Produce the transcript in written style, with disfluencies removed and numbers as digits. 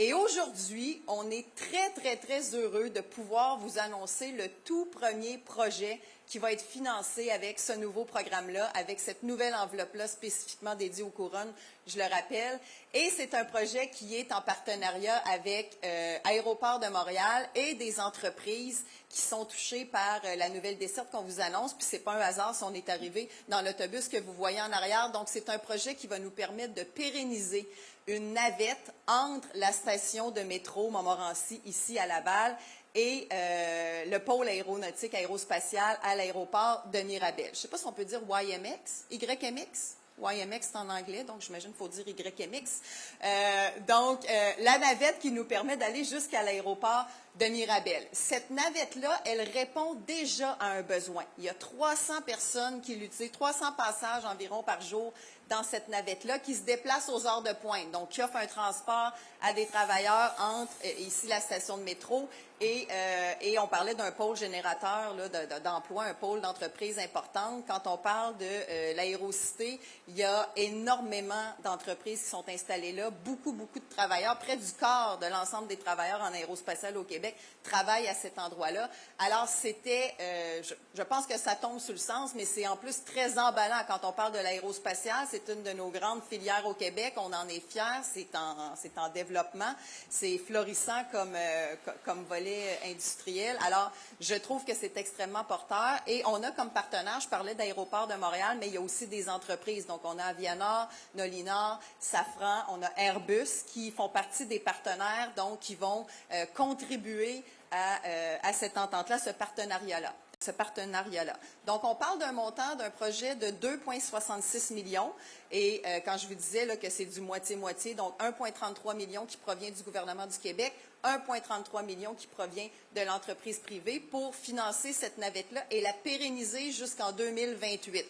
Et aujourd'hui, on est très, très, très heureux de pouvoir vous annoncer le tout premier projet qui va être financé avec ce nouveau programme-là, avec cette nouvelle enveloppe-là spécifiquement dédiée aux couronnes, je le rappelle. Et c'est un projet qui est en partenariat avec Aéroport de Montréal et des entreprises qui sont touchées par la nouvelle desserte qu'on vous annonce. Puis c'est pas un hasard si on est arrivé dans l'autobus que vous voyez en arrière. Donc c'est un projet qui va nous permettre de pérenniser une navette entre la station de métro Montmorency, ici à Laval, et le pôle aéronautique aérospatial à l'aéroport de Mirabel. Je ne sais pas si on peut dire YMX, YMX. YMX, c'est en anglais, donc j'imagine qu'il faut dire YMX. La navette qui nous permet d'aller jusqu'à l'aéroport de Mirabel. Cette navette-là, elle répond déjà à un besoin. Il y a 300 personnes qui l'utilisent, 300 passages environ par jour dans cette navette-là, qui se déplacent aux heures de pointe. Donc, qui offre un transport à des travailleurs entre ici la station de métro et on parlait d'un pôle générateur d'emploi, un pôle d'entreprise importante. Quand on parle de l'aérocité, il y a énormément d'entreprises qui sont installées là, beaucoup, beaucoup de travailleurs, près du quart de l'ensemble des travailleurs en aérospatial au Québec travaillent à cet endroit-là. Alors, c'était, je pense que ça tombe sous le sens, mais c'est en plus très emballant quand on parle de l'aérospatial. C'est une de nos grandes filières au Québec. On en est fiers. C'est en développement. C'est florissant comme volet industriel. Alors, je trouve que c'est extrêmement porteur. Et on a comme partenaire, je parlais d'Aéroport de Montréal, mais il y a aussi des entreprises. Donc, on a Avianor, Nolinor, Safran, on a Airbus qui font partie des partenaires, donc qui vont contribuer à cette entente-là, ce partenariat-là. Donc, on parle d'un montant d'un projet de 2,66 millions. Et quand je vous disais là, que c'est du moitié-moitié, donc 1,33 millions qui provient du gouvernement du Québec, 1,33 millions qui provient de l'entreprise privée pour financer cette navette-là et la pérenniser jusqu'en 2028.